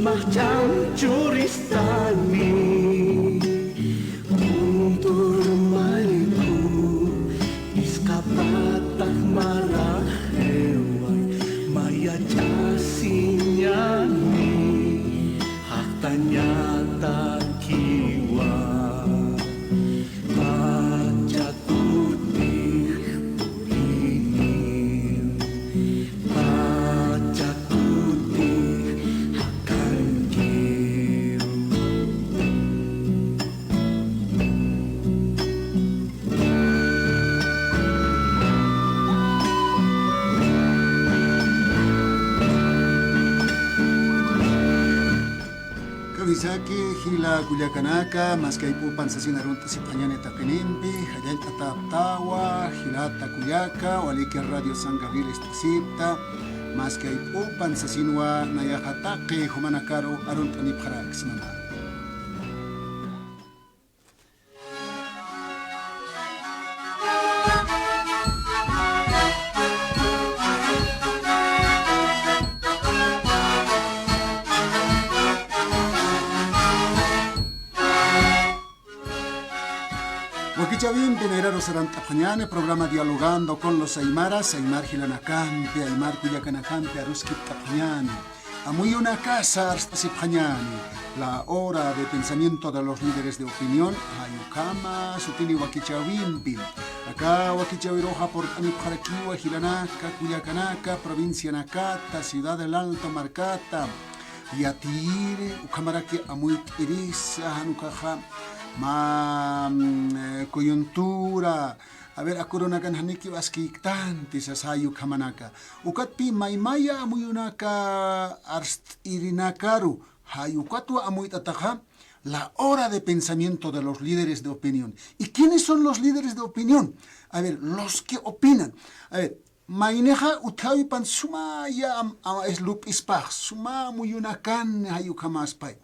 macam curistani untuk maliku iskapatak marah hewai maya jasinya ni hak tanyata kiwa baca putih purihin baca putih akan kiu. Kawisaki hila Culiacanaka, Mascaipupan Sasinarunta Sipañane Takenimpi, Hayal Tataptawa, Hilata Culiaca, Walique Radio San Gabriel Estasipta, Mascaipupan Sasinwa Nayajatake, Humanacaro, Aruntanipharak Simana. Wakichawin Pinero Sarantapañane, programa Dialogando con los Aymaras, Aymar Gilanacampe, Aymar Cuyacanacampe, Aruskip Tapañane, Amuyuna Casa Arstasipañane, la hora de pensamiento de los líderes de opinión, Ayukama, Sutini Wakichawimpi, acá Wakichawiroja por Anipjarakiwa, Gilanaca, Cuyacanaca, provincia Nakata, ciudad del Alto Marcata, Yatire, Ucamaraki Amuit Irisa, Hanukaja, coyuntura, a ver, a corona kan haniki waskiktanti sa sayu kamanaka. Ukatpi maymaya amuyunaka arst irinakaru, hayukatwa amuitataka, la hora de pensamiento de los líderes de opinión. ¿Y quiénes son los líderes de opinión? A ver, los que opinan. A ver, maineja utawipan suma ya es lup ispach, suma amuyunakan hayukamaspay.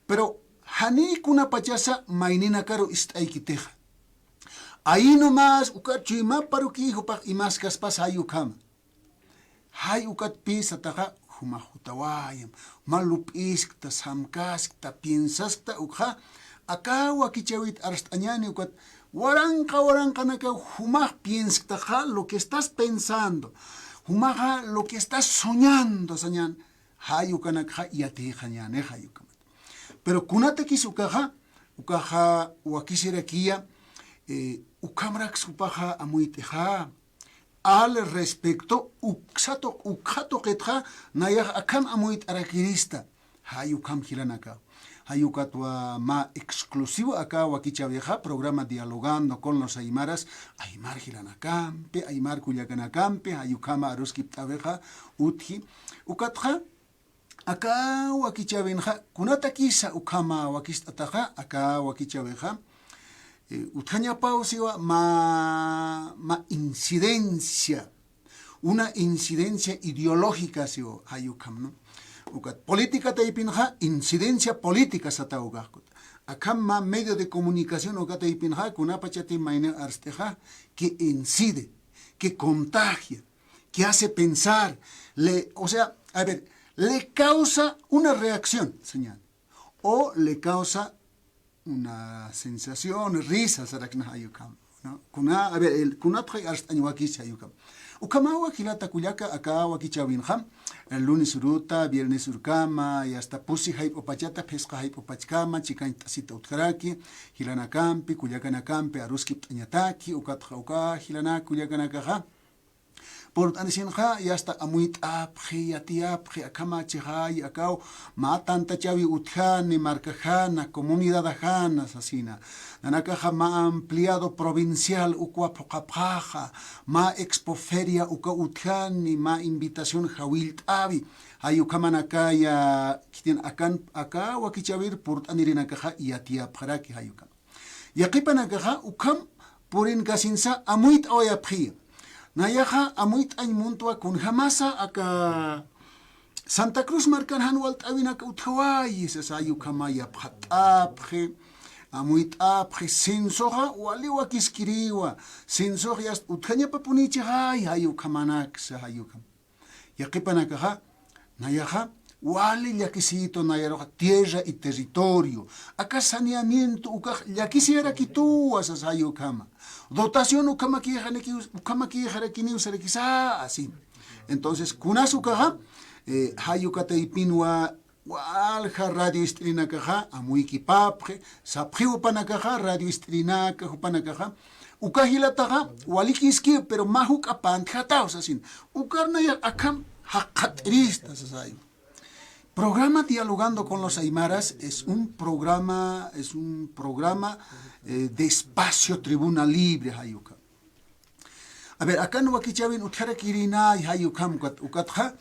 Pero Hani kuna pachasa mainina karo istaikiteja. Ahí nomás ukat chima paruki hupak imas kaspas hayukam. Hay ukat pis ataka humahutawayam. Malup isk ta samkas ta piensas ta ukha. Aka wakichawit arstanyani ukat waranka naka humah piensk ta lo que estás pensando. Humaha lo que estás soñando sanyan. Hayukanakha yateja nyane hayukam. Pero kunate kisukaja, ukaja wakisirakia, ukamrax upaja amuiteja, al respecto, uksato ketja, nayah akan amuit arakirista, hayukam hilanaka. Hayukatwa ma exclusivo acá wakichaveja, programa Dialogando con los Aymaras, Aymar Hilanacampe, Aymar Culiacanacampe, hayukama aruskip taveja, utji, ukatja, acá wakichavenja, kunata kisa ukama wakistataja, acá wakichaveja, utjaña pausiwa ma incidencia, una incidencia ideológica sio hayukam, ¿no? Ukat política taipinja, incidencia política sataugaskut. Acá ma medio de comunicación ukat taipinja, kunapachati maine arsteja, que incide, que contagia, que hace pensar, o sea, a ver, le causa una reacción, señal, o le causa una sensación, risa, sarakna hayukam, ¿no? A ver, el kunapaj arstañuakis hayukam. Ukamawa kilata kuyaka acá wakichawinjam, el lunes uruta, viernes urkama, y hasta pusi haip opachata, pesca haip opachkama, chicain tasita utkaraki, hilanakampi, kuyakanacampi, aruskip tañataki, ukatjauka, hilana, kuyakanakaja. Por tansinja y hasta amuit apje yatiapje akama chihai akao matanta chavi utjani marcajana comunidad ajana asesina nanakaja ma ampliado provincial ukwa pokapaja ma expoferia uka utjani ma invitación jawil tavi hayukamanaka ya kitin akan aka wakichavir por anirinakaja yatiapjaraki hayukam yaqipanakaja ukam purin kasinsa amuit oyapje Nayaja amuit ay muntua kun hamasa aka Santa Cruz marcan hanwalt awina ka uthawayi sa sayu kamaya phataphe amuit aphe sinsoha wali wakiskiriwa sinsoh yas uthanya papunichi hay hayu kamanak sa hayu kam yaqipanaka ha nayaja wali llakisito nayaroja tierra y territorio. Acá saneamiento, llakisiera kitua sasayo kama. Dotación ukama kiyajarekini usarekisa así. Entonces, kunasu kaja, hayukata ipinwa walja radio istrinakaja, amuiki papje, sapjiu panakaja, radio istrinaka, panakaja, ukahilataja, walikiski, pero mahuk apantjataos así. Ukarna ya akam hakatrista sasayo. Programa Dialogando con los Aymaras es un programa de espacio tribuna libre, hayuka. A ver, acá no wakichawin utkara kirina y hayukam ukatja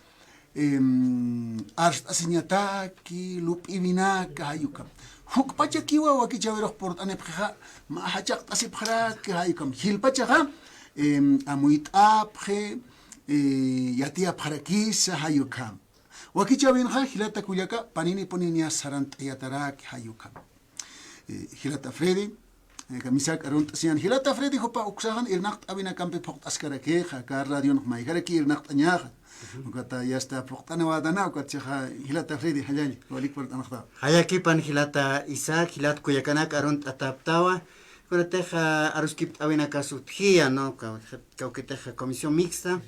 arstasiñataki lupibinaka hayukam. Hukpacha kiwa wakichawirok portanepja mahachak tasipjara hayukam. Hilpachaja amuitapje yatia parakisa hayukam. Wakichawinja hilata kuyaka panini poninia sarant yatarak hayukam. Hilata Freddy kamisak arunt sian hilata Freddy hopa uksahan irnakt abina kampe pokt askarake ka radio nok mai garaki irnakt anyaha. Ukata yasta poktana wadana ukatcha hilata Freddy hajali walik port anakhta. Hayaki pan hilata Isaac hilat kuyakanak arunt ataptawa. Kunateja aruskip abina kasutjia no kauketeja comisión mixta.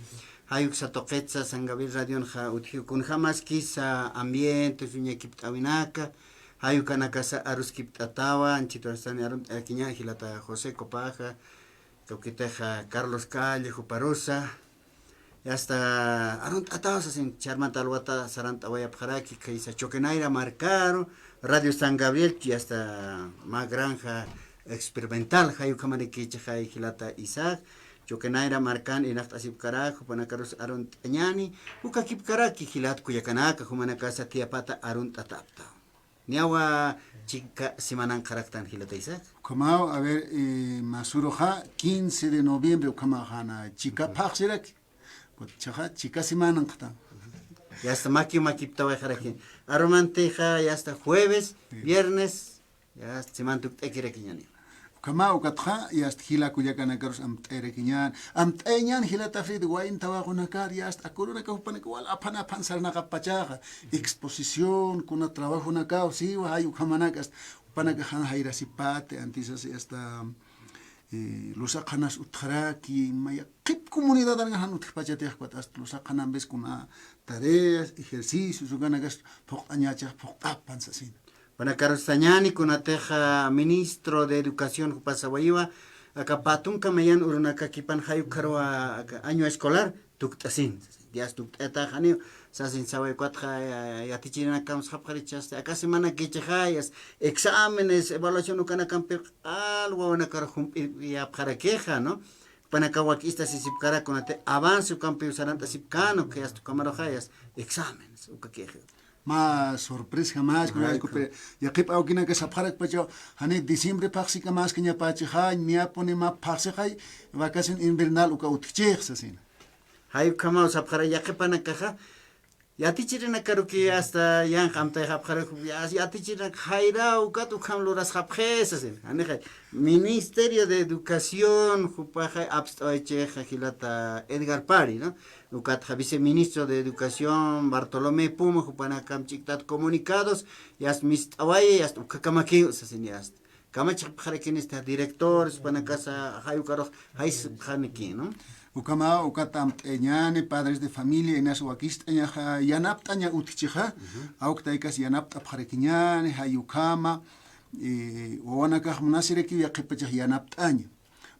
Hayuk sa toquetsa sangabil radion ha uthiu kun hamas kisa ambiente sunya kipt awinaka hayuk anaka sa arus kipt atawa anchito sani arun kinya hilata José Copaja kaukiteja Carlos Calle Juparosa hasta arun atawa sa sin charman talwata sarant awaya pjaraki kaisa chokenaira marcaro radio San Gabriel ki hasta ma granja experimental hayuk kamane kicha hay hilata Isaac Chokenaira marcan y nacht asip carajo, panakaros arunt añani, ukakip karaki hilat kuyakanaka, humanakasa tiapata arunt atapta. Niawa chica simanan karaktan hilata Isaac. Kamao, a ver, Masuroja, 15 de noviembre, Kamahana, chica paxirak, chica simanan katan. Ya hasta makiptawa jaraki. Aromanteja, ya hasta jueves, viernes, ya simantuk tekirekiñani. Kamao katja yast hila kuyakanakaros amterekinyan amteñan hila tafrid wain tawagunakar yast akuruna kahupanek wal apana pansarnaka pachaja exposición kuna trabajo nakao si wa hayu kamanakas upanaka han hairasipate antisas hasta lusaqanas utjaraki maya qip comunidad han utjpachate kwat hasta lusaqanan ves kuna tareas ejercicios uganakas poqañacha poqtapan sasin Panakarostañani kunateja ministro de educación Jupasawayiwa akapatun kamayan urunaka kipan hayu karwa año escolar tuktasin días tukteta jani sasin saway kwatja yatichina kams hapkharichaste acá semana que chajayas exámenes evaluación ukana kampe algo una karhum ya kharakeja no panakawakista sisipkara kunate avance kampe usaranta sipkano que hasta kamarojayas exámenes ukakeja más sorpresa más ya que pau kina que sapharak pacho hane diciembre paxika más que nya pachi ha nya pone ma paxika vacación invernal uka utchech sasin hay kama sapkhara ya que panakaja ya tichirina karu que hasta yan hamta sapkhara ya tichirina khaira uka tu khamloras sapkhes sasin hane Ministerio de Educación jupaja abstoiche hilata Edgar Pari no Ukat viceministro de Educación Bartolomé Puma jupana kamchiktat comunicados yas mistawai yas ukakamaki sasiniast kamachik kharakinista directores pana casa hayukaro hais khaniki no ukama ukatam eñane padres de familia enas wakistanya yanaptanya utchicha auktaikas yanapta kharakiñane hayukama wanaka munasireki yaqipacha yanaptanya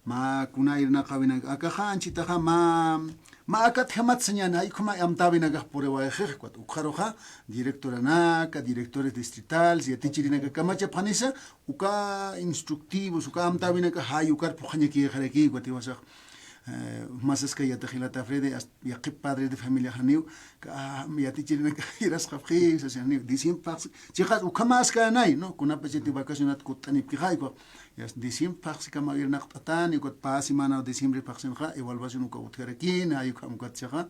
ma kuna irna qawina akaha anchitaha ma akat hamat señana y como amtabina por evajequat ukharoja directoranaka directores distritales y tichirina kamacha panisa uka instructivos uka amtabina ka hayukar pukhanyaki khareki kwatiwasa más es que ya te gilata Frede ya que padre de familia haniu ya tichirina ka iras khafhi sasani diciembre chicas ukamas ka nai no kuna pacheti vacacionat kutani pkhayko Yas diciembre paxi kama irnak tatan ikot pasi mana diciembre paxi kha evaluación uka utgarakin ayu kam katcha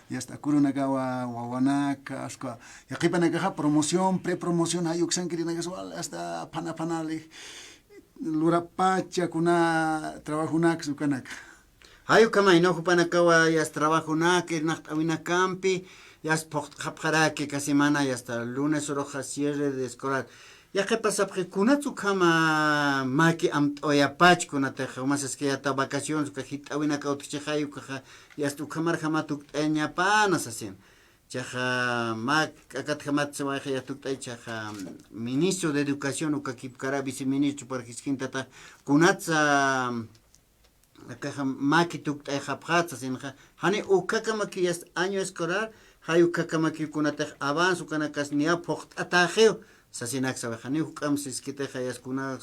ya está kuruna gawa wawanaka aska yaqipana ka promoción prepromoción ayu ksan kirina ka hasta panale lura pacha kuna trabajo nak sukanak hayu kamay no hupanakawa yas trabajo na que nacht awina campi yas hapjara que casi semana y hasta lunes roja cierre de escolar ya que pasa que kunatsu kama maki oyapach kunate más es que ya ta vacaciones que hit awina ka utche hayu ka yas tu kamar hamatuk enya panas así chaja mak akat hamat se va ya tuk chaja ministro de educación o kakipkara viceministro por hiskinta kunatsa acá maki tuk tay hapjatsa sin hani ukakamaki yas año escolar hayu kakamaki kunate avance kanakas nia pocht atajeo sasinak sabe hani ukam siskite hayas kuna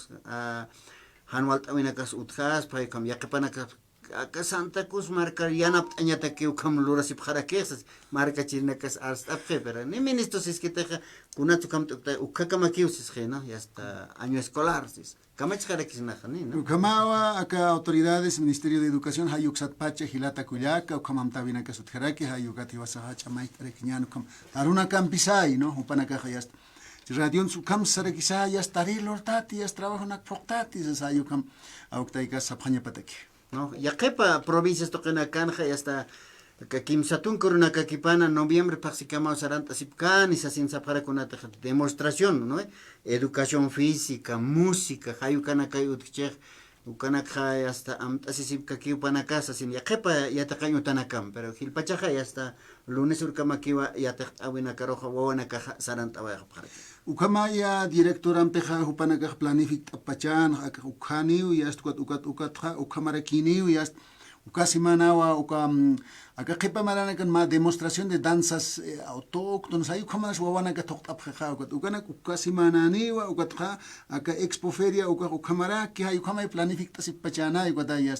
hanwalt awinakas utjas pai kam yakapanakas acá Santa Cruz marca yanap añata que ukam lura si para que esas marca chirnakas arstapje pero ni ministros es que teja kunatu kam ukakamaki usis no ya hasta año escolar sis kamach jarakis najani no Ukamawa acá autoridades Ministerio de Educación hayuksat pache hilata kuyaka ukamam tabina kasut jaraki hayukati wasahacha maitare kinyano kam aruna kampisai no upanaka hayast radion su kam sarakisa ya stari lortati ya trabajo nak proktati sa hayukam auktaika sapanya pataki no ya kepa provincias toqena kanja ya hasta Kakimsatun corona kakipana noviembre paxicama saranta sipkan y sasin sapara con una demostración, ¿no? Educación física, música, hayukana kayutchech, ukana khay hasta asisip kakipana casa sin ya kepa ya takayo tanakam, pero hilpachaja ya hasta lunes urkamakiwa ya tak awina karoja wawana kaja saranta waya para. Ukamaya director ampeja hupana kah planific apachan ukhani ya stukat ukat ukamara kini ya casi manawa acá kepa marana kan ma demostración de danzas autóctonas hay como las wawana que toqtap kha ukana casi manani wa ukatha acá expo feria ukamara que hay como planifica si pachana y guata ya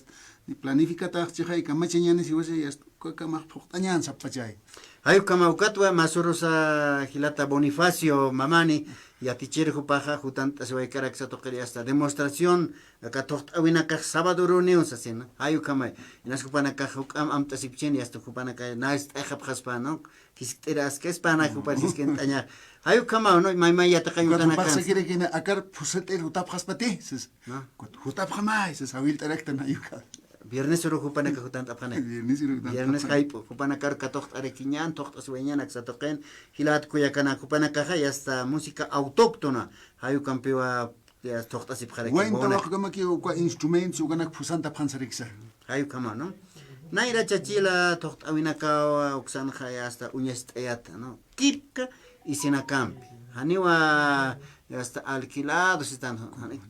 planifica ta chai kamacheñani si wase ya kama toqtañan sapachay hay como ukatwa masurosa hilata Bonifacio mamani ya ticherjo paja jutanta se va a quedar que toquería hasta demostración acá tocht awina ka sábado reunión se hacen hay como en las cupana ka am tasipchen y hasta cupana ka nice ejap haspano quisieras que espana cupa si es que entaña hay como no mai ya te cayo tan acá se quiere que acá puset el utap haspati no utap jamás se sabil directa na yuka Viernes suru hupana ka hutan tapane. Viernes kai hupana kar ka tocht arequiñan tocht asweñan aksatoqen hilat kuya kana hupana ka ya hasta música autóctona. Hayu campewa ya tocht asip khare ki. Bueno, trabajo como que instrumentos u kana pusanta pansarexa. Hayu kama no. Naira chachila tocht awina ka uksan khaya hasta uñesteyat no. Kipka y sinakampi. Haniwa hasta alquilados están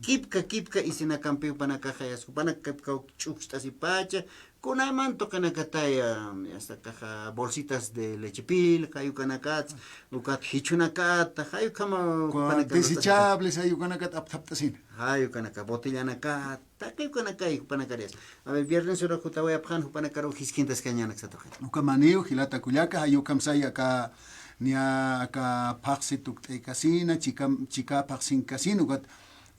kipka y sin acampi para caja ya supana kipka chuxta si pacha con ay manto kana kataya hasta caja bolsitas de leche pil kayu kana kat ukat hichuna kat hayu kama para desechables hayu kana kat aptaptasin hayu kana ka botella na kat kayu kana kai pana kares a ver viernes hora juta voy a pjan pana karo hiskintas kañana xatoje ukamaneo hilata kuyaka hayu kamsay aka nia ka paxi tukte kasina chica paxin kasino ukat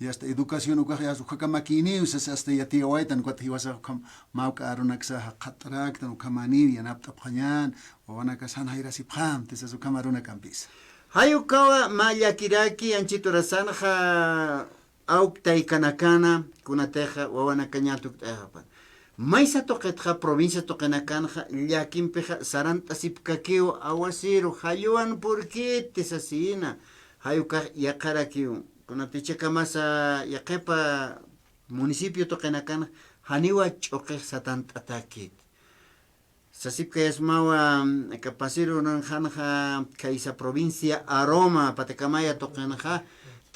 ya esta educación uka ya suka makini usas hasta ya ti waitan kwat hiwasa kam mau ka arunaksa khatrak tan ukamani ya napta phanyan wana ka san haira sipkham tesa suka maruna kampis hayu kawa maya kiraki anchito rasanja auktai kanakana kunateja wana kanyatuk tehapan Maisa toqetja provincia toqenakanja llakimpeja saranta sipkakeo awasiru hayuan purkite sasina hayuka yaqarakiu kunaticheka masa yaqepa municipio toqenakanja haniwa ch'uqej satantataki sasipka yasmawa kapasiru nanjanja kaisa provincia aroma patekamaya toqenja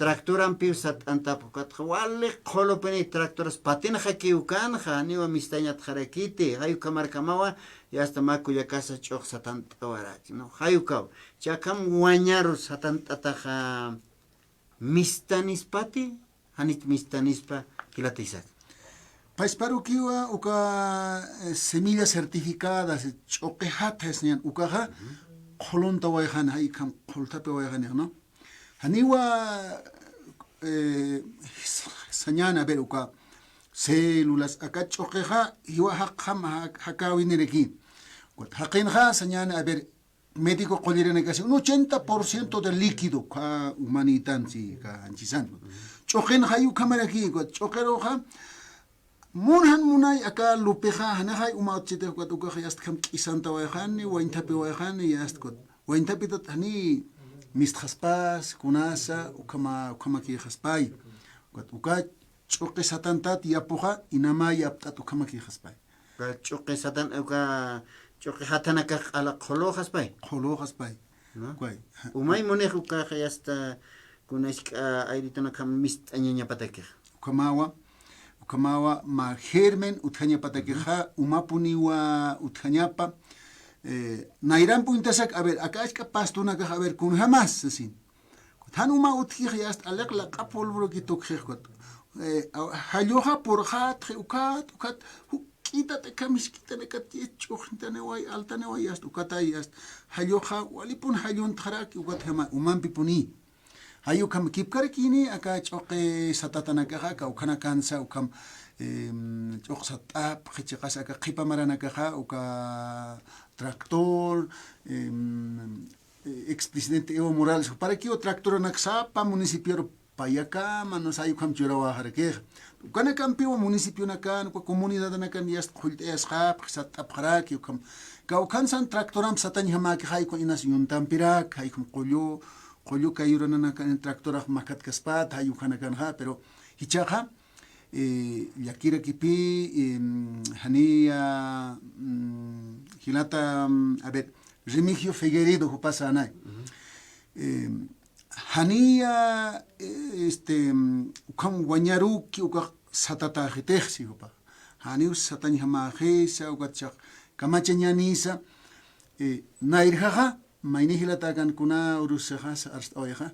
Tractoran piusat antapukat wale kolopeni tractoras patina hakiukan haniwa mistañat harakiti hayu kamar kamawa ya hasta maku ya casa choq satant awaraki no hayu kaw chakam wañaru satant ataja mistanispati hanit mistanispa kilatisak Paisparu kiwa uka semilla certificada choqehat hesnian ukaha qolonta wayhan hay kam qoltape wayhan no Haniwa sañana beruka células acá choqueja hiwa hakam hakawinireki hakinja sañana a ver médico colirene casi un 80% del líquido ka humanitan si ka anchisan choqen hayu kamera aquí choqueroja munhan munay aka lupeja hanahay umautchite kot uka yast kam kisanta wayhani waintapi wayhani yast kot waintapi tot hani mistkhaspas kunasa ukama ki khaspay kot uka chuqi satantat yapuja inama yaptat ukama ki khaspay chuqi satan uka chuqi hatanaka ala kholo khaspay kway umay monej uka yasta kunask airitana kam mist anyanya patake ukamawa ma germen uthanya patakija umapuniwa uthanyapa nairan puntasak a ver acá es capaz tú a ver kun jamás así tan uma uthija yast alaq la qapolbro ki tokjekot halloja por hat ukat quítate camisquita ne katie chujintane way altane way yast ukatay yast halloja walipun hallon tharak ukat hama umam pipuni hayu kam kipkar kini aka choqe satatana ka ukana kansa ukam choq satap khichiqas aka qipa marana ka uka tractor expresidente Evo Morales para que o tractor naksa pa municipio payaka manos hayu kam churawa harke ukana kampio municipio nakan ko comunidad nakan yas khult esqap satap kharak ukam ka ukansan tractoram satan hama ka hay ko inas yuntam pirak hay kum qolyo kayurana na kan traktora makat kaspat hayu kana kan ha pero hichaja yakira kipi hania hilata a ver Remigio Figueredo ho pasa nai hania ukam wanyaru ki uka satata hitexi hopa haniu satani hama khesa ukachak kamachenyanisa nairhaja maini hilata kan kuna urusahas arst oyaha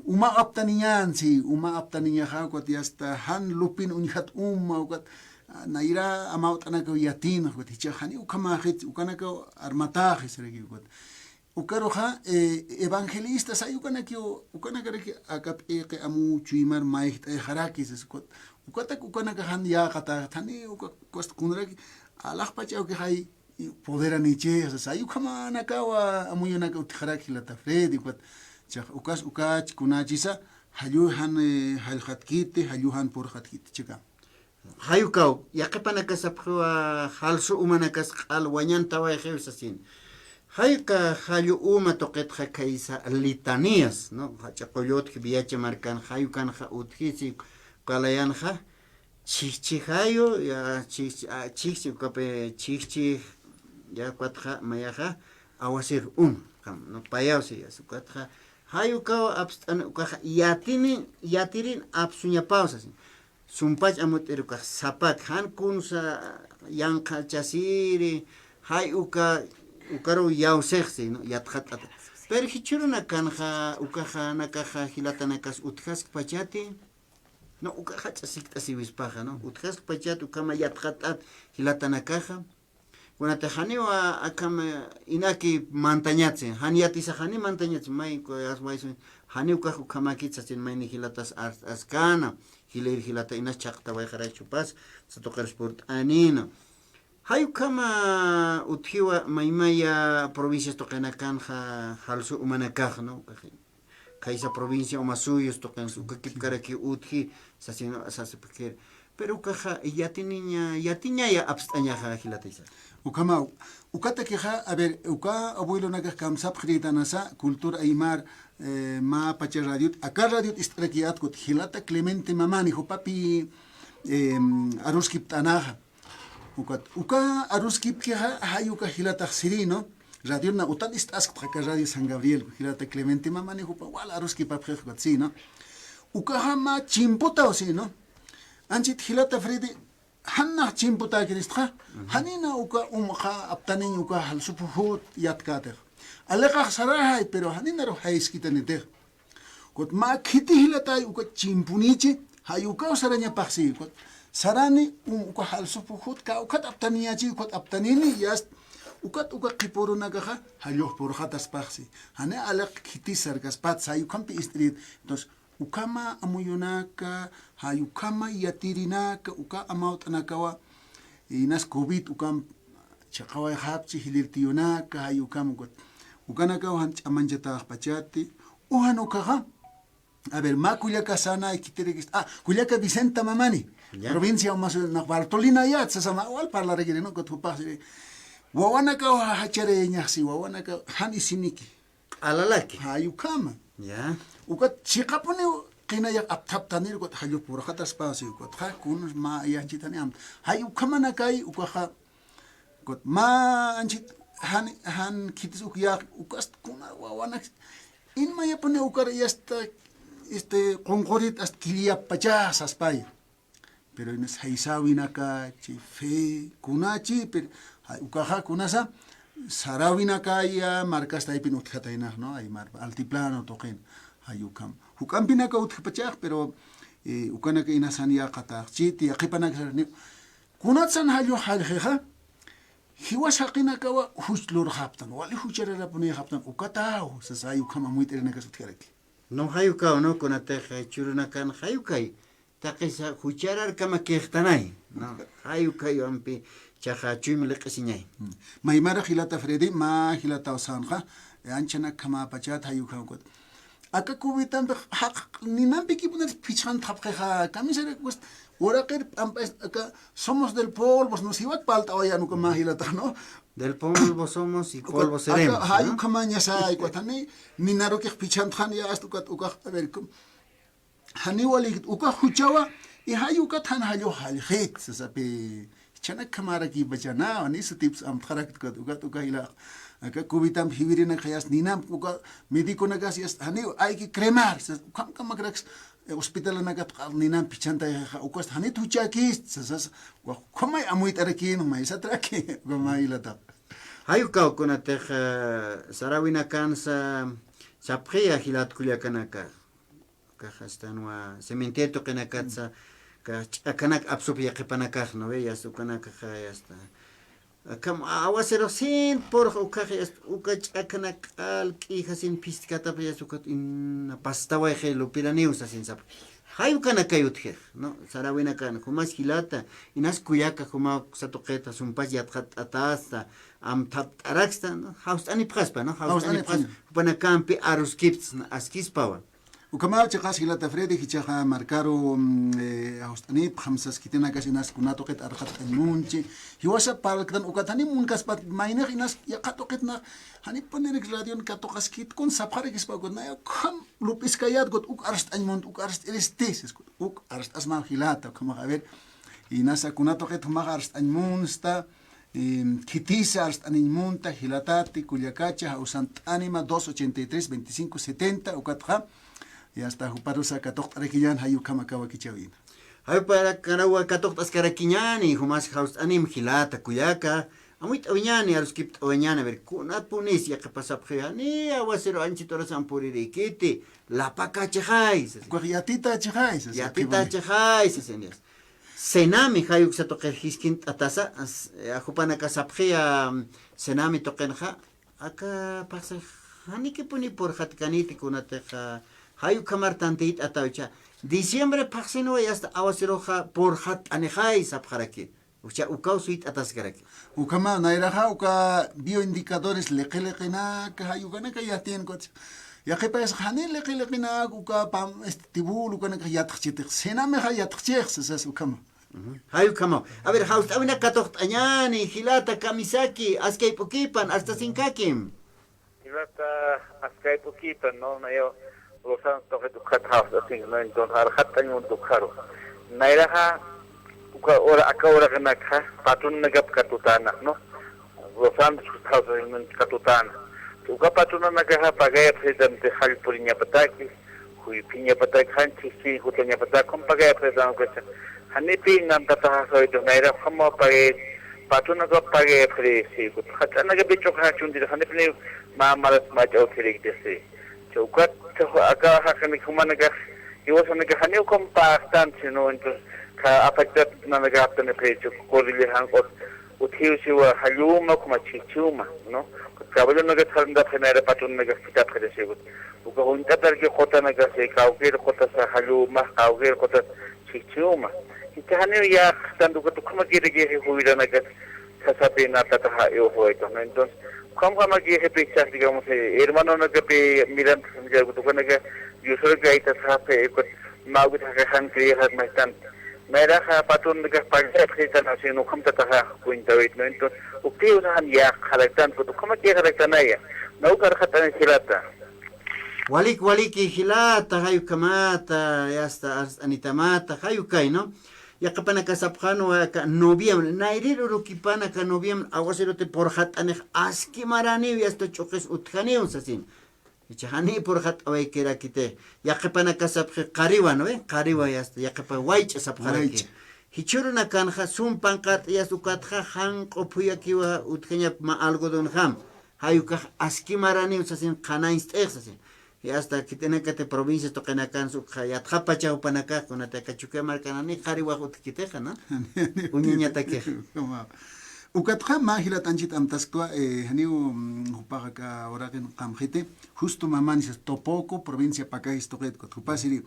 uma aptaninya ha kot yasta han lupin unhat kot naira amaut anako yatin kot hichani ukama khit ukanako armataje seregi kot ukaroha evangelistas ayukanakio ukanakare akap eke amu chuimar maigt harakis kot ukanaka han ya kata thani ukost kunraki alaq pachau ke hay poder aniche sayu kama nakawa amuyo naka utkhara khilata fredi kwat chak ukach kunachisa hayuhan halkhatkite hayuhan por khatkite chika hayukaw yaqipana kasapkhwa halsu umanakas qal wañan taway khewsasin hayka hayu uma toqet khakaisa litanias no hachaqoyot kibiache markan hayukan kha uthisi qalayan kha chichi hayo ya chichi kape chichi ya cuatro mayaja awasir kam no payausi ya su cuatro hayu ka abstan ka yatirin absunya pausa sumpach amoteru ka sapat han kunsa yanqa chasiri hayu ka ukaro yausexi no yathat pero hichuruna kanja ukaja nakaja hilatana kas utjas pachati no ukaja chasik asiwispaja no utjas pachati ukama yathat hilatana kaja kuna te haniwa akama inaki mantañatse haniatisa hani mantañatse mai ko aswaiso hani uka kama kitsatin mai ni hilatas askana hilata inas chaqta wai khara chupas satoqar sport anina hayu kama uthiwa maimaya provincias toqena kan halsu umanakaj no kaisa provincia o masuyos toqen su kipkaraki uthi sasino asasipker pero kaja yatinya ya abstaña hilata isa ukama ukata kija a ver uka abuelo naga kam sapkhita nasa cultura aymar ma pache radio acá radio istrakiat kot hilata Clemente mamani ho papi aruskip tanaja uka aruskip kija hayuka hilata sirino radio na utan istask ka radio San Gabriel hilata Clemente mamani ho pa wala aruskip apkhej kot sino uka hama chimpota osino anchit hilata fredi hanna chimputa kiristha hanina uka umkha aptanin uka halsupuhut yatkater alqa saraha pero hanina ro haiskitanete kot ma khiti hilata uka chimpunichi hayuka saranya paksi kot sarani uka halsupuhut ka uka aptaniachi kot aptanini yas uka qipuruna gaha hayoh por khatas paksi hane alaq khiti sargas pat sayu kampi street entonces ukama amuyunaka hayukama yatirinaka uka amautanakawa inas covid ukam chaqawa habchi hilirtiyunaka hayukam got ukanaka han chamanjata pachati uhanukaga a ver ma kulyaka sana ikitirigis kulyaka Vicenta mamani Ya. provincia mas na Bartolina ya sasama wal parla regire no ko tupa si wawana ka hachare nya si wawana ka han isiniki Alalaki. hayu kama Ya. ukat sikapone kina yak aptap tanir ko hayu pura khatas pa si ko kha kun ma ya chitani am hayu kama na kai ukha kot ma anchit han kitis ukya ukas kuna wawana in ma ya pone ukar ya este concorit as kilia pachas aspay pero ines haisawi naka chi fe kunachi pero ukaha kunasa sarawi naka ya marcas taipin utkataina no ay mar altiplano token hayukam hukam pinaka utkapachak pero ukana ka inasania qata chiti aqipana ni kunatsan hayo halheha hiwas haqina kawa huslur haptan wali hucharera puni haptan ukatao sasa yukam amuiterena kasutkaraki No hayuka no con ateja churuna kan hayukai. Takisa hucharar kama kehtanai. No hayuka yo ampi chaja chumile qisiñay. Maymara hilata Freddy ma hilata osanqa anchana kama pachat hayuka kot. Aka kubitan haq ninampi kipunar pichan tapqeja kamisere pues ora que aka somos del polvo nos iba palta oya no kama hilata no. Del polvo somos y polvo seremos. Hayuka maña sai kotani ninaro que pichan tan ya astukat uka a ver hani wali uka huchawa y hayuka tan hayo halhek sasape chana kamara ki bachana ani su tips am kharak uka ila aka kubitam hivirina khayas ninam uka medico nagas yas hani ay ki cremar kam magrax hospital nagat ninam pichanta uka hani tuchakis sas komay amuit arakin may satrake komay lata Hayuka con ateja sarawina kan sa sapria hilat kulyakanaka. Kahastanwa cementerio kanakatsa ka kanak absopia kepanakaj no veas ukanaka hasta kam awasero sin por ukaje ukachakanak al kihasin pistkata payas ukat in pastawa ejelo piraneus asin sap hayu kanaka yutje no sarawina kan kumas hilata inas kuyaka kuma satoqeta sumpas yathat atasta am tat araxta no haus ani praspa no haus ani pras pana campi arus kipts askis pawa وكما تقاس هلا تفريدي كي تشا ماركارو هوستاني بخمسة كتينا كاش ناس كنا توقيت أرخات المونتي هو سب بالكدن وكتاني مون كاسبات ماينر ناس يقطوقيتنا هني بنيرك راديون كاتوقاس كيت كون سبخارك اسبا قلنا يا كم لوبيس كيات قلت اوك أرست أنمونت اوك أرست إرستيس قلت اوك أرست أسمع خلاتا كما خبر ناس كنا توقيت هما أرست أنمونستا Kitisa hasta animunta hilatati Culiacacha Hausant Anima 283 25 70 ukatja y hasta Juparusa Katok Requillan Hayukamakawa Kichawin. Hay para Karawa Katok Askarakiñani, Humas Haus Anim Hilata Kuyaka, Amuit Oñani, Arskip Oñana, ver Kunat Punis, ya que pasa Priani, Aguasero Anchitora Sampuri Kiti, La Paca Chehais, Yatita Chehais, Yatita Chehais, señores. Senami hayuk sa toqer hiskint atasa ajupana kasapkhia senami toqenja aka pasa hani que puni por hatkaniti kunateja hayuk kamar tantit ataucha diciembre paxino y hasta awasiroja por hat anejai sapkharaki ucha ukau suit ataskaraki ukama nairaja uka bioindicadores leqeleqina ka hayukana ka yatien kot ya que pasa hani leqeleqina uka pam estibul ukana ka yatkhchit senami ha yatkhchek sas ukama Hayu kamo. A ver, haus awina katokt añani, hilata kamisaki, askay pukipan, hasta sinkakim. Hilata askay pukipan, no, na yo, losan toke dukhat haus, asing, no, enton harhat tanyo dukharo. Nairaha, uka ora aka ora kanakha, patun nagap katutana, no, losan dukhat haus, asing, katutana. Uka patuna nagaha pagaya presidente hal purinya pataki, hui pinya pataki, hanchi si, hutonya pataki, kum pagaya presidente, Hanipi ngam tataha soy do naira khamo pare patuna go pare presi ko khatana ge bicho kha chundi hanipi ma maras ma chau thirik dese chaukat aka hakani khumana ga yosana ge hani kom pakistan chino into ka affected na ga apne precho ko rile han ko uthiu siwa haluma kuma chichuma no kabalo na ga thanda phenara patuna ga fita khade se ko uka hunta tar ge khota na ga se kauger khota sa haluma kauger khota chichuma Itahani ya tanto que tu como quiere que jubilan acá kasapina tataha yo hoy to entonces como que pechas digamos hermano no que miran ya tu con que yo solo que ahí ta sabe ko mau que han que han más tan nairaja patun de España kita nasi no kam tataha kuinta wit no entonces ukti usahan ya khalaktan putu kama kia khalaktan ya no kar khatan silata walik hilata hayu kamata yasta anitamata hayu kai no ya kapana kasapjano ka noviembre nairiro rukipana ka noviembre aguaserote por hatane aski marani yasto chokes utkani usasin Ichahani por hat away kera kite. Yakapana kasapje kariwa no kariwa yasta yakapa waich sapharaki. Hichuru na kanja sum pankat yasukatja han kopuya kiwa utkenya ma algodon ham. Hayuka askimarani usasin kanainst exasin. Yasta kitena kate provincias tokena kan su yatja pacha upanaka kunata kachuke markanani kariwa utkite kana. Unyanya take. Ukatja mahilat anchit amtaskwa haniu hupaka oraken kamjete justo mamanis Topoco provincia Pacajis Toquetco hupasiri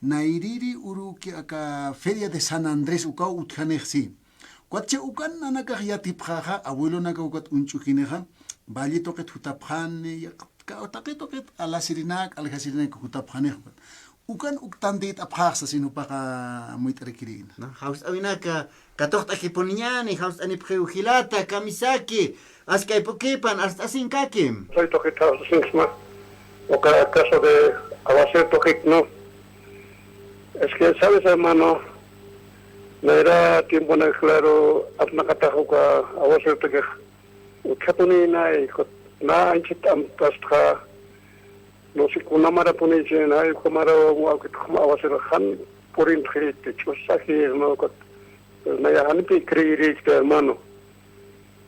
nairiri uruki aka feria de San Andrés uka utjanexi cuatche ukan nanaka yatipjaja abuelo naka ukat unchukineja valle toquet hutapjane ka toquet alasirinak alhasirinak hutapjane ukan uktandit apjasa sinupaka muitrekirin no haus awinaka katohta kiponiñani haus ani pjeujilata kamisaki askay pokipan hasta sinkakim soy toquita sinsma o cada caso de abacer toquit no es que sabes hermano no era tiempo en claro apnakatajo ka abacer toquit ukapuni na na anchitam tastra no si kuna mara puni jena ay kumara wa kitkhma abacer khan purin khrit chosaki no ko na ya hanpi kreiri hermano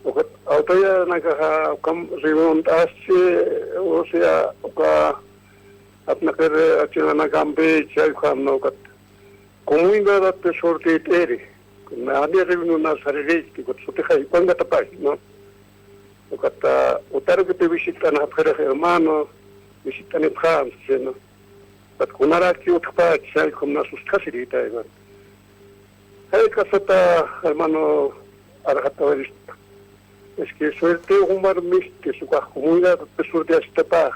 okat autoya naka kam ribon asche o sea oka apna kare achina na gambe chai kham no kat komuinga dat sorte tere na ade ribon na sarire ki kot sote khai panga tapai no okat utaro que te visitan a pere hermano visitan en France no kat kunara ki utpa chai kham na sustasiri ta eva hay kasata hermano arhata verista es que suerte umar miste su comunidad de suerte hasta pa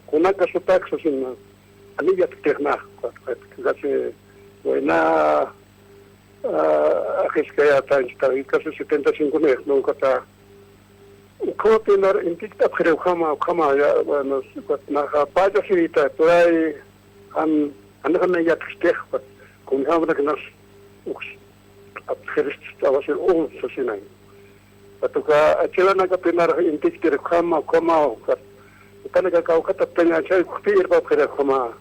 kuna caso taxos en anilla terna que hace buena a que ya tan está y casi 75 años no kata como tener en tiktok creo kama ya bueno na pa ya sirita today han ya testech con hambre que nos abgerist estaba ser onsosinai patuka achela na kapinar intik dir kama kat kana ka ka kata penya chai khpir ba khira kama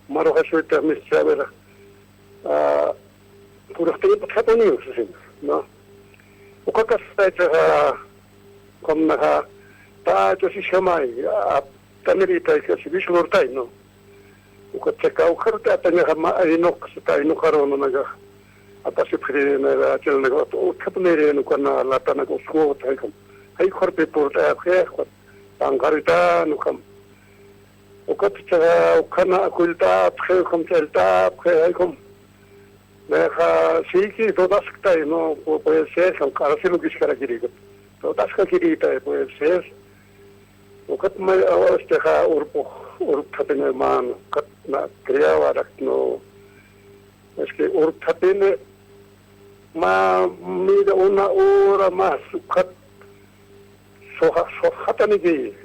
maro ha suita mis saber pura te patani usin no ukaka saita komna ha ta to si shamai taniri ta ke si bishurtai no ukata ka ukharta tanya ma inok sta inokaro no naga atasi prina achel nego utapnere no kana latana ko sko taikam hay khorpe porta khe angarita no kam ukatcha ukana akulta khe kam chelta khe hay kam meja siki todas kta no puede ser kam karasilo kiskara kirigo todas ka kirita puede ser ukat mai awastha urpatene man kat na kriya no es que urpatene ma mira una hora más sohatani que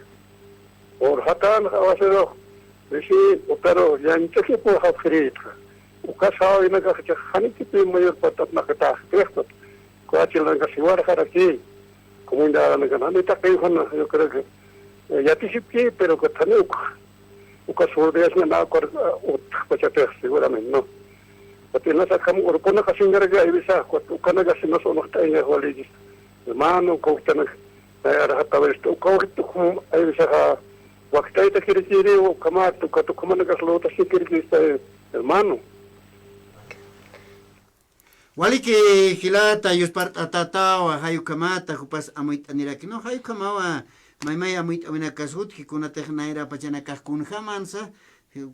or hatan awasero bisi pero ya entonces por hafrita ukasa ina ka khani que mayor patat na kata creo ko achil na siwar haraki como inda na kana nita kai khana yo creo que ya tisipki pero que tane uka días na kor pachate seguramente no porque no sacamos urpona kasingar ga ibisa ko ukana ga sinos ono tainga waligi hermano ko tana era hata esto ko kum ibisa ha waktai ta kirikiri o kama tu ka tu kuma ga slota sikiriki hermano waliki hilata yuspart atata wa hayu kamata kupas amuit aniraki no hayu kamawa mai amuit amina kasut kikuna tehnaira pachana kahkun hamansa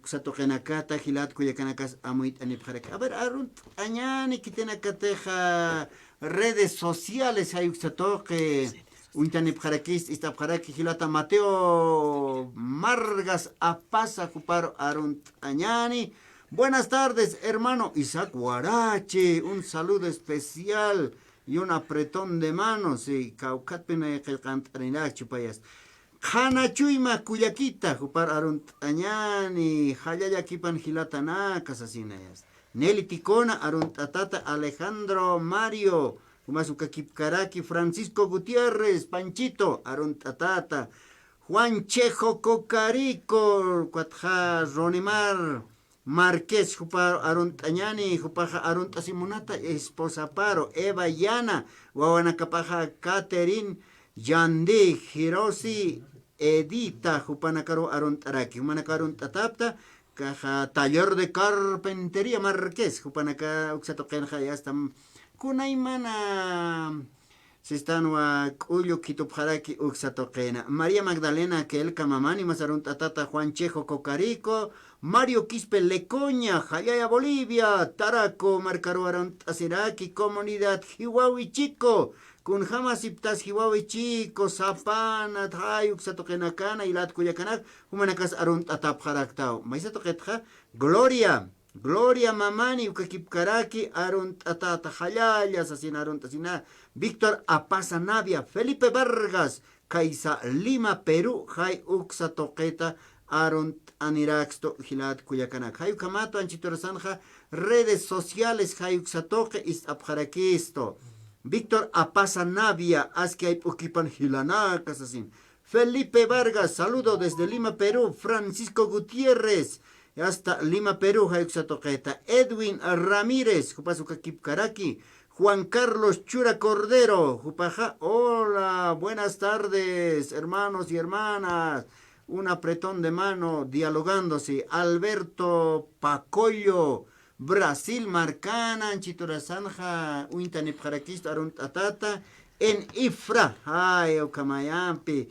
Satokenakata, Hilat, Kuyakanakas, Amuit, Anipharek. A ver, Arun, Añani, Kitenacateja, redes sociales, hay que Untanipharekis, Istapharaki, Hilata, Mateo Margas, Apasa, Cuparo, Arun, Añani, Buenas tardes, hermano Isaac Guarache. Un saludo especial y un apretón de manos. Y caucatpina cantarinac chupayas. Jana chuyma kuyakita, jupar arunt añani, hayayakipan hilatana, casasinayas. Nelly Ticona, arunt atata Alejandro Mario, Humasuka Kipkaraki, Francisco Gutiérrez, Panchito, arunt atata. Juan Chejo Cocarico, Cuatja Ronimar, Marqués, Jupar Aruntañani, Jupaja Aruntasimulata, Esposa Paro, Eva Yana, Guanacapaja Catherine, Yandi, Hiroshi, Edita, Jupanacaro Aruntaraki, Humanacarun Tatapta, Caja Taller de Carpintería Marqués, Jupanaca Uxatokenja, ya están Kunaimana. Se están Julio Kitupjaraki Uxatoquena. María Magdalena Kelka Mamani Mazarun Tatata Juan Chejo Cocarico. Mario Quispe Lecoña, Jayaya Bolivia. Taraco Marcaruaron Tasiraki, Comunidad Hiwawi Chico. Kunjama Siptas Hiwawi Chico, Zapana, Tai Uxatoquena Cana, Ilat Cuyacanak, Humanacas Arunt Atapjaraktao. Maizatoquetja, Gloria. Gloria Mamani, Ukakipkaraki, Arunt Atata, Hayaya, Sasina Arunt Asina, Víctor Apasa Navia, Felipe Vargas, Kaisa Lima, Perú, Hay Uxa Toqueta, Arunt Aniraxto, Gilat Cuyacanak, Hay Kamato, Anchitor Sanja, redes sociales, Hay Uxa Toque, Ist Abjaraquisto, Víctor Apasa Navia, Aski hay Ukipan Gilanacas, así. Felipe Vargas, saludo desde Lima, Perú, Francisco Gutiérrez, hasta Lima, Perú, Jayuxatoqueta. Edwin Ramírez, Jupasuca Kipkaraki. Juan Carlos Chura Cordero, Jupaja. Hola, buenas tardes, hermanos y hermanas. Un apretón de mano, dialogándose. Alberto Pacollo, Brasil, Marcana, Chitura Sanja, Uintanipjaraquista, Aruntatata. En Ifra, ay, Ocamayampi.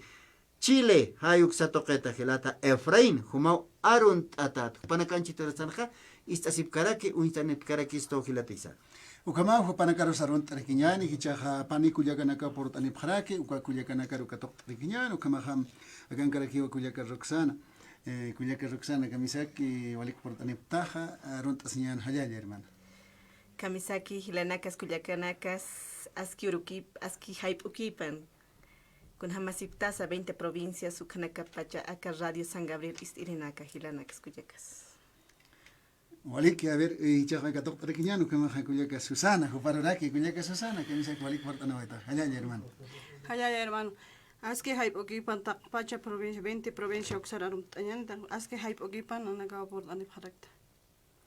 Chile, Hayuxatoqueta, Gelata, Efraín, Jumau. Arunt atat, panakanchi terasanja, istasipkaraki, uintanipkaraki stogilatisa. Ukama panakaro sarun tarikinyani kichaha pani kuyakanaka por tanipharaki uka kuyakanaka rukatok tarikinyan ukama ham agan karaki kuyaka Roxana kuyaka Roxana kamisaki walik por taniptaja arun tasinyan hayaya hermano. Kamisaki hilanakas kuyakanakas aski urukip aski hype ukipan. Con Hamasiptasa 20 provincias, Ucanaka Pacha, acá Radio San Gabriel, Istirinaka, Hilanakas, Cuyacas. Walik, a ver, y chaja katok tarikinyano, que maja kuyaka Susana, Juparoraki, kuyaka Susana, que me saca walik por tanaweta. Hayaya hermano. Hayaya hermano. Aske hype okipan Pacha provincia, 20 provincias, Oxararum Tañanta, aske hype okipan, no nagao por Anipharakta.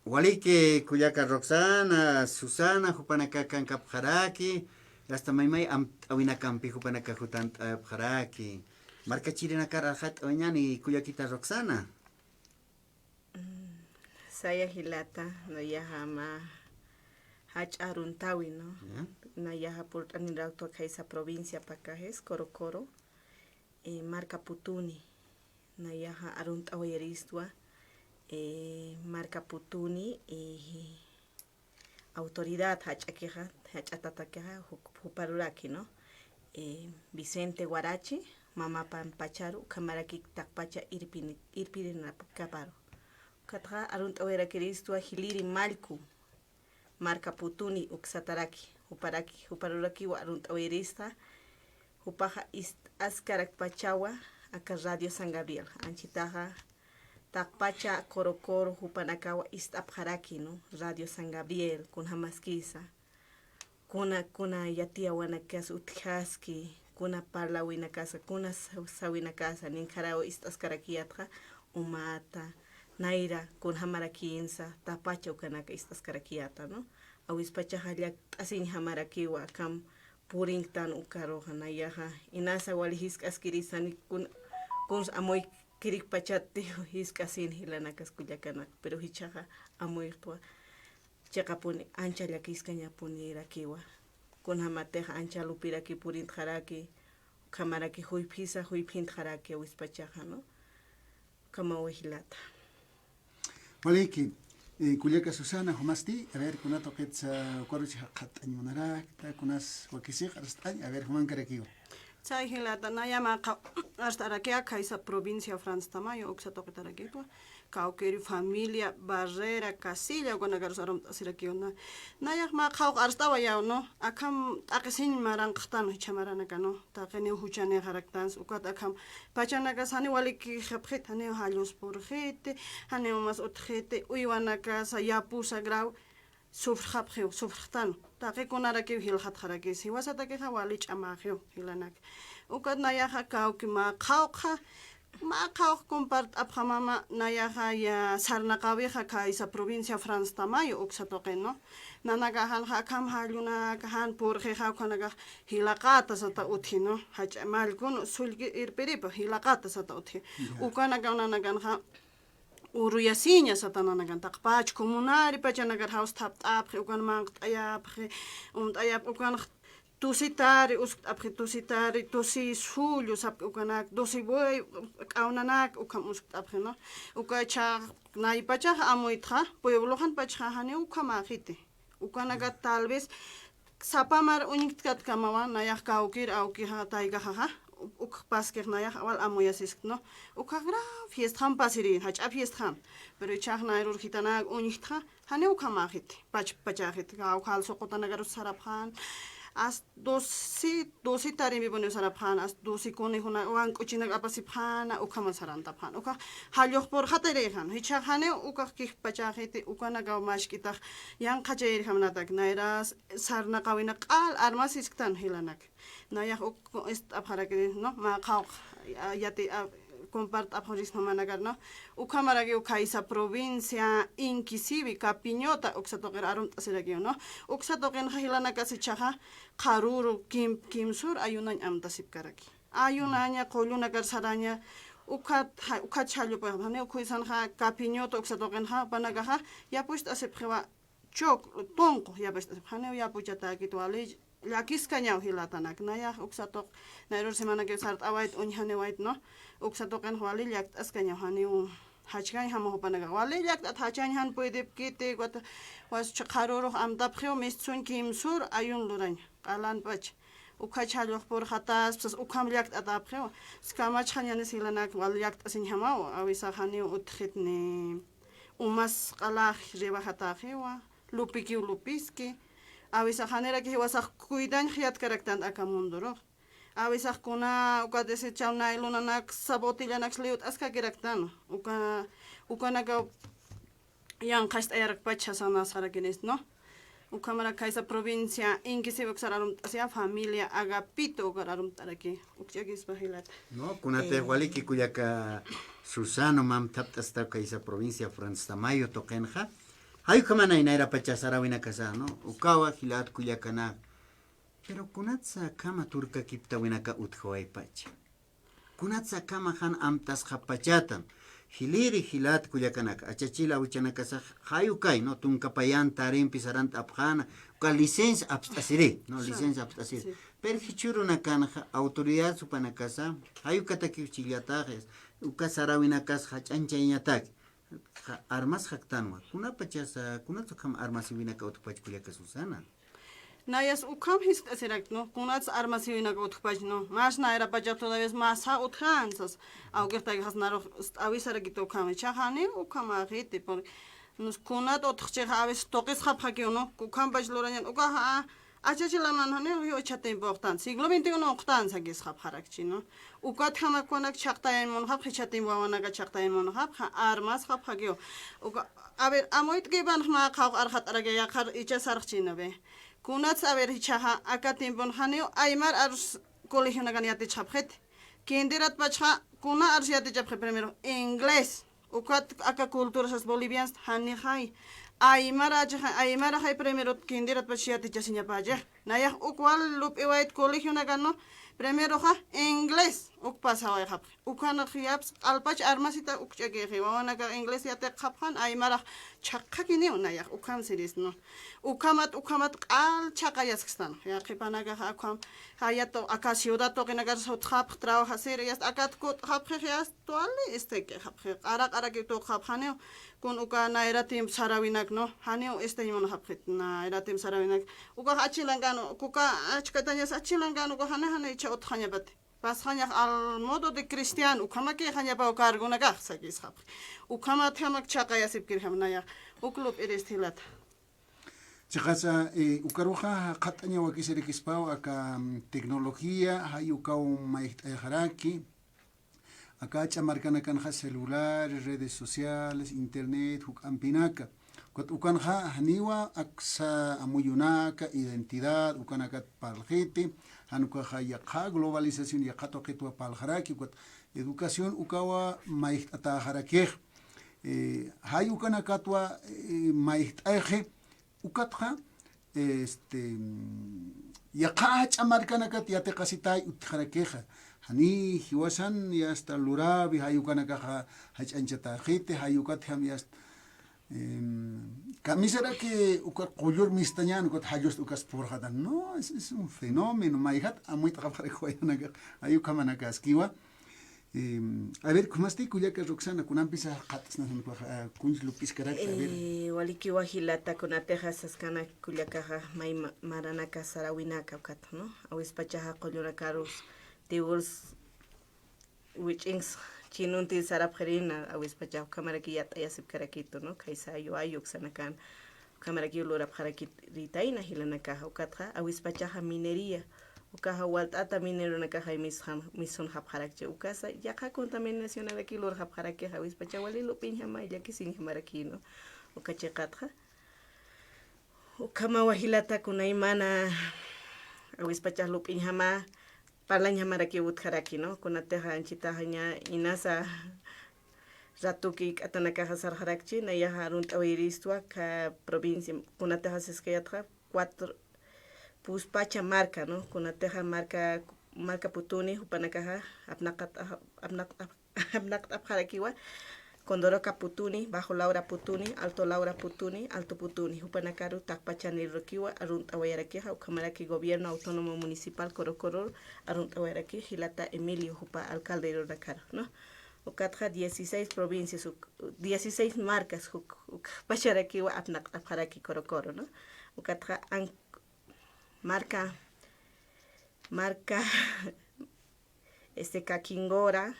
Walik, Kuyaka Roxana, Susana, Jupanaka Kankapjaraki. Hasta maymay awinakampi hupanaka hutant abjaraki. Marca chirina karahat oñani kuyakita Roxana. Saya hilata no yahama hach aruntawi no. Na yaha por anirauto kaisa provincia pakajes Corocoro. Marca Putuni. Na yaha aruntawiristua. Marca Putuni autoridad hachakeja hachatatakeja huparuraki no Vicente Guarachi mama pampacharu kamaraki takpacha irpirina kaparo katha arunt awera Cristo hiliri malku marca Putuni uksataraki huparuraki wa arunt awerista hupaja askarak pachawa aka Radio San Gabriel anchitaja Takpacha Corocoro Hupanakawa Istapjaraki no Radio San Gabriel con Hamaskisa kuna yatia wanakas utjaski kuna parla wina casa kuna sawina casa ninkarao istaskarakiatra umata naira con hamarakiinsa tapacha ukanaka istaskarakiata no awispacha halyak asin hamarakiwa kam puringtan ukaro hanayaha inasa walihis askirisani kun amoy kirik pachate hiskasin hilanakas kuyakanak pero hichaja amuirtua chaka puni ancha llakiskaña puni rakiwa kun hamateja ancha lupiraki purint jaraki kamaraki huipisa huipint jaraki wispachaja no kama wehilata Waliki kuyaka Susana humasti a ver kuna toquetsa koruchi hakat anyunarak ta kunas wakisik arstay a ver human karakiwa. Tsai hilata na yama hasta arakia kaisa provincia France tamayo oxa toquetarakitua Cauqueri familia Barrera Casilla Guanagaros Aram Asirakiona. Nayak ma Kauk Arstawa yao no. Akam Akasin Marangtan Chamaranakano. Takene Huchane Haraktans Ukat Akam Pachanakas Hani Waliki Hapret Hane Halos Porjete Haneomas Otjete Uiwanakas Ayapu Sagrau Sufraprio Sufrtan. Take Konaraki Hilhat Harakis. He was at a Hawalich Amahio Hilanak. Ukat Nayaka Kaukima Kauka. Ma kauk compart abhamama nayaha ya sarnaqawiha ka isa provincia France tamayo uksatoqen no nanagahan ha kam haluna kahan porje ha konaga hilaqata sata uthi no hachmal kun sulgi irperipa hilaqata sata uthi ukanaga nanagan ha uruyasinya sata nanagan taqpach komunari pachanagar house tap apri ukan mangt ayapri ayap ukan tusitari tusitari tusi sulyo sap ukanak tusi boy kaunanak ukam apri no ukacha naipacha amoitra pueblohan pacha hane ukamagite ukanaga tal vez sapamar unikkat kamawa nayak kaukir auki ha taiga ha uk pasker nayak awal amoyasis no ukagra fiestan pasiri hacha fiestan pero chah nairur hitanak uniktra hane ukamagite pachagite kaukal soqotanagar saraphan as dosi tarimi bone saraphan as dosi kone hona wan kuchina apasi phana ukama saranta phan uka halyoh por khatere khan hicha khane uka ki pachagite ukana gaw mashkita yang khajer hamna tak nairas sarna qawina qal armas isktan hilanak nayah uk est apharake no ma khaw yati compart aporis nomanagar no ukamaragi ukaisa provincia incisivi capiñota uksatoqer arum tasiragi no uksatoqen hilana kasi chaha qaruru kimsur ayunan amtasip karaki ayunanya qoluna garsaranya ukat chalyo pa hane ukuisan ha capiñota uksatoqen ha panaga ha yapuist asep khwa chok tonko yapuist hane yapuchata kitwali Lakis kanya hilatanak naya uksatok nairo semana ke sart await onhane wait no uksatokan hwali yak askanya hani hachkan hamo panaga wali yak hachan han puede kite got was chakharoro amtapkhio mistsun kimsur ayun luran qalan pach ukachalo por khatas psas ukam yak atapkhio skama chhanyane silanak wali yak asin hama awisa hani utkhitne umas qalakh reba khatakhwa lupiki lupiski Avisa hanera que was a cuidan hiat karaktan akamundoro. Avisa kuna uka desechau na ilunanak sabotillanak liut aska karaktan. Ukanaga yang kast ayak pachasana sarakenes no. Ukamara kaisa provincia inkisi uksararum asia familia agapito ukararum taraki. Ukchagis bahilat. No, kunate waliki kuyaka Susano mam taptasta kaisa provincia France tamayo tokenja. Hay como na inaira pachasara wina kasa no ukawa hilat kuyakana pero kunatsa kama turka kipta wina ka utkhawai pacha kunatsa kama han amtas khapachatan hiliri hilat kuyakana achachila uchana kasa hayu kai no tunka payan tarim pisaran apkhana ka licencia abstasiri no licencia abstasiri per hichuru na kana autoridad supana kasa hayu kataki chiliatages ukasara wina kas hachanchaiñatak armas haktanwa kuna pachasa kuna tukam armas wina ka utpach kuliaka Susana Nayas ukam hist asirak no kunats armas wina ka utpach no mas naira pachak toda vez mas ha uthansas augerta has naro avisara gito kam chahane ukam agite por nos kunat otkhche aves toqis khapaki no ukam bajloran uka ha Achachilaman hane yo chate important siglo 21 oqtan sagis khap harakchi no ukat hama konak chaqtayn mon khap khichatin wawanaga chaqtayn mon khap armas khap hagyo uka aber amoit geban khma khaq arkhat arage yaqar icha sarchina be kunat aber hichaha akatin bon hane aymar ars colegio naganiati chapkhet kindirat pachha kuna arsiati chapkhe primero inglés ukat aka culturas bolivianas hani hay Aymara hay primero kindirat pachiati chasinya paja. Nayah ukwal lup iwait colegio nagano primero ha inglés uk pasawai khap. Ukana khiaps alpach armasita ukchage khiwana ka inglés yate khaphan aymara chakha kini nayah ukam series no. Ukamat al chaqayaskstan. Ya khipanaga akam hayato aka ciudad to kenagar sot khap trabaja serias akat kot khap khias toali ke khap ara ke to khap haneo kun uka nairatim sarawinak no haneo mon hapkhit nairatim sarawinak uka achilangano kuka achkatanya achilangano ko hana icha othanya bat pasjaña al modo de cristiano ukama que jaña pa cargo na gaj sakis hap ukama temak chaqaya sipkir hamnaya uklub erestilata Chikasa ukaruja qat'aña wakisirikispaw aka tecnología hayukaw maihharaki acá chamarkanakanqa celulares, redes sociales, internet, hukampinaka. Kot ukanja haniwa aksa amuyunaka identidad ukanakat palhiti hanukaja yaqa globalización yaqa toqitwa palharaki kot educación ukawa maihtaharakej hay ukanakatwa maihtaje ukatja yaqa chamarkanakat yateqasitay utjarakeja hani hiwasan ya hasta lurabi hayukanakaja hachanchatajite hayukat ham ya camisera que ukar qoyur mistañan ukot hayos ukas porjadan no es un fenómeno maihat amuy taqapare khoyanaga ayukamanaka askiwa a ver cómo está kuyaka Roxana kunampisa qatasna kunj lupis karak a ver waliki wahilata kunateja saskana kuyaka may maranaka sarawinaka kat no awispachaja qollurakarus tiurs which ings chinunti sarapjerina awispacha kamaraki yatayasip karakito no kaisa yo ayuk sanakan kamaraki ulurap harakit ritaina hilanaka ukatha awispacha minería ukaha waltata minero nakaha mison hap harakche ukasa yaka contaminación aquí lor hap harakche awispacha wali lupinja ma yaki sin hamaraki no ukache katha ukama wahilata kunaimana awispacha lupinja ma parlanya maraki utkaraki no kunateja anchitahaña inasa ratuki atanaka hasar harakchi na ya harun tawiristua ka provincia kunateja seskayatra 4 puspacha marca no kunateja marca putuni upanakaja abnakat abharakiwa Condoro Putuni, Bajo Laura Putuni, Alto Laura Putuni, Alto Putuni, Upanakaru, Takpachani Rokiwa, Arunt Awayaraki, Ukamaraki Gobierno Autónomo Municipal Corocoror, Arunt Awayaraki, Gilata Emilio, Jupa, Alcalde de Dakar, ¿no? Ukatja 16 provincias, 16 marcas, Pacharaki, Apnak, Apharaki, Corocoro, ¿no? Ukatja marca, Kakingora,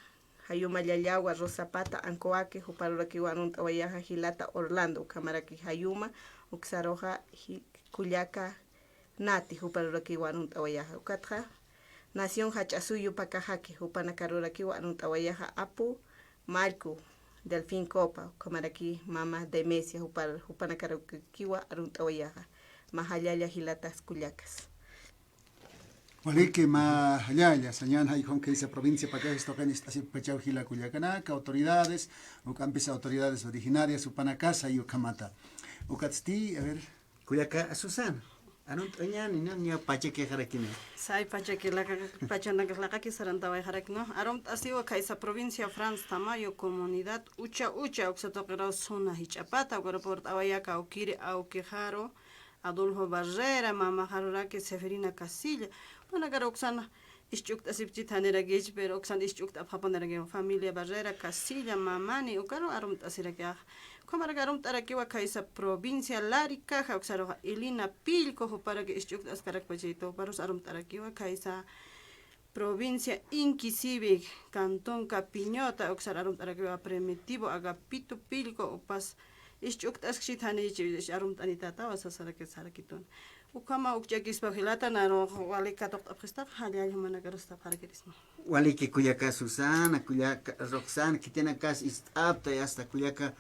Hayuma Yayagua, Rosapata, Ancoaque, Juparuraki, Warunt, Awayaja, Gilata, Orlando, Camaraki, Hayuma, Uxaroja, Cuyaca, Nati, Juparuraki, Warunt, Awayaja, Ucatra, Nación Hachasuyu, Pacajaki, Jupanacaruraki, Warunt, Awayaja, Apu, Marco, Delfín Copa, Camaraki, Mama de Mesia, Jupanacaruki, Warunt, Awayaja, Mahayaya, Gilatas, Cuyacas. Walike ma halaya sañan hay con que esa provincia para que esto que está así pechau hila Culiacanaca autoridades o campes autoridades originarias upanacasa y ukamata ukatsti a ver Culiaca Susana anont oñani no ni pacheque jarakine sai pacheque la pachana que la que sarantaba jarak no arom asiwa kaisa provincia France tamayo comunidad ucha oxatoqera zona hichapata por awayaka ukire au quejaro Adolfo Barrera, Mama Haruraki, Seferina Casilla, Panagara Oxana, Ischuk Asipchitanera Gage, pero Oxan Ischuk Apapanera, Familia Barrera, Casilla, Mamani, Ocaro Arum Asirakia, Comaragarum Tarakiwa Kaisa, Provincia Larica, Oxaroja, Elina Pilco, para que Ischuk Ascaracpachito, Paros Arum Tarakiwa Kaisa, Provincia Inquisive, Cantón Capiñota, Oxararum Tarakiwa Primitivo, Agapito Pilco, Opas. Ischuk askshitani chivish arum tanitata wasasarake sarakitun ukama ukjakis bahilata naro wali katok apristak halia humana garasta parakerismo wali que Culiaca Susana Culiaca Roxana que tiene cas ist apta y hasta Culiaca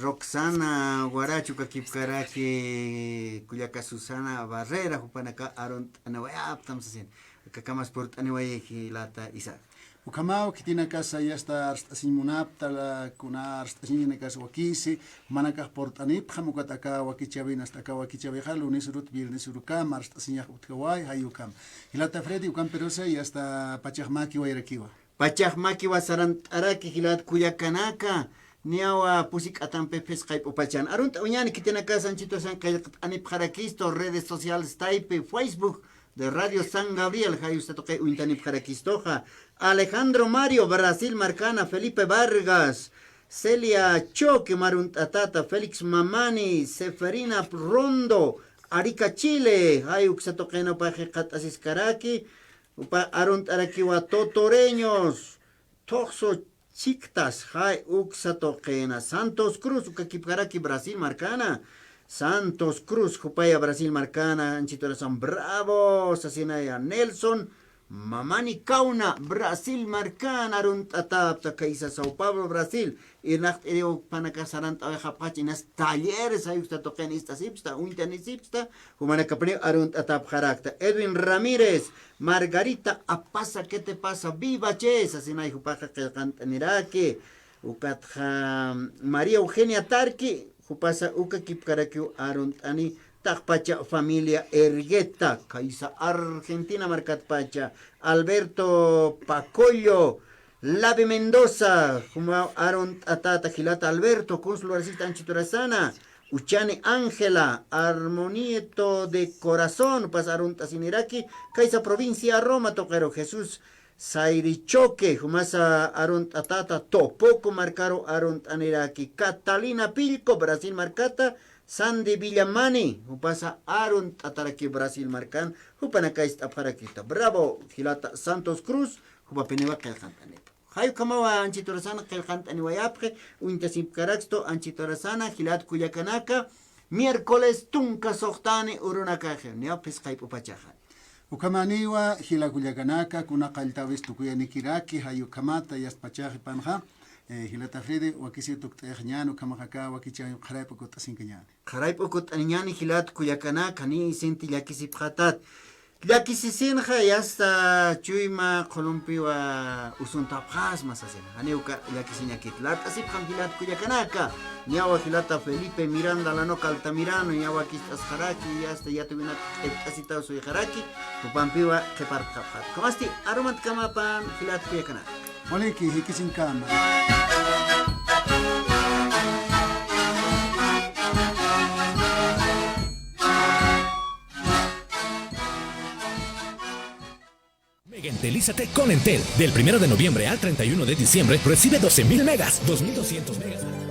Roxana Guarachu Kakipkaraki Culiaca Susana Barrera Jupanaka Aront Anawaya aptam sasin kakamas port anawaya hilata isa Ukamao kitina casa ya está asimunapta la kunar asini casa wakisi manaka portanip hamukataka wakichabi hasta wakichabeja lunes urut viernes uruka mars asinya utkawai hayukam hilata fredi ukam perosa ya está pachahmaki wairakiwa Pachahmaki wasarant araki hilat Culiacanaka niawa pusik atan pepes kaip opachan arunt uñani kitina casa anchito san kayat anip harakisto redes sociales taipe Facebook de Radio San Gabriel, hay usted toque Uintanip Jaraquistoja, Alejandro Mario, Brasil Marcana, Felipe Vargas, Celia Choque, Maruntatata, Félix Mamani, Seferina Rondo, Arica Chile, hay usted toque no paje Catasis Caraki, upa arunt arakiwa totoreños toxo chictas hay uksa toqena Santos Cruz uka kipkaraki Brasil marcana Santos Cruz Jupaya Brasil marcana Anchitorazón bravo Sasinaya Nelson Mamani Kauna Brasil marcana arunt atapta kaisa Sao Paulo Brasil irnacht ereo panakasarant aweja pachinas talleres ayukta toqen ista sipsta uintani sipsta humana kapne arunt atap jarakta Edwin Ramírez Margarita apasa ¿qué te pasa? Viva che sasinay jupaja kelkantaniraki ukatja María Eugenia Tarki jupasa uka kipkarakyu aruntani Takpacha familia Ergueta, Kaisa Argentina Marcatpacha, Alberto Pacollo, Lave Mendoza, Juma Aron Atata Gilata Alberto, Consulo Arcista Anchitorazana, Uchane Ángela, Armonieto de Corazón, pasaron Tasiniraki, Kaisa Provincia Roma, Toquero Jesús, Sairichoque, Jumasa Aron Atata, Topoco Marcaro Aron Aniraki, Catalina Pilco, Brasil Marcata, Sandy Villamani, upasa Aron Tataraki Brasil Marcan, Hupanakais Aparakita, Bravo, Gilata Santos Cruz, Hupapenewa Keljantanepa. Hayu Kamawa Anchitorazana Keljantani Wayapre, Uintasip Caraxto, Anchitorazana, Gilat Cuyacanaka, miércoles Tunca Sohtani Urunakaje, Neopes Haipupachaja. Ukamaniwa Hilakuyakanaka, Kunakaltawis Tukuyanikiraki, Hayu Kamata, Yaspachaje Panja. Hilata Frede wakisi tukteñano kamakaka wakicha kharaypukut asinkanyani kharaypukut anyani hilat kuyakana kani senti yakisi phatat yakisisinja yasta chuyma kolumpiwa usunta phas masasena aneuka yakisinya kitlat asip hilat kuyakanaka nyawa hilata Felipe Miranda lano Altamirano nyawa kistas haraki yasta yatuwina asita su haraki upampiwa keparta phat kamasti aromat kamapan hilat kuyakanaka Moleki hikisinkama Mega Entelízate con Entel. Del 1 de noviembre al 31 de diciembre recibe 12.000 megas, 2.200 megas.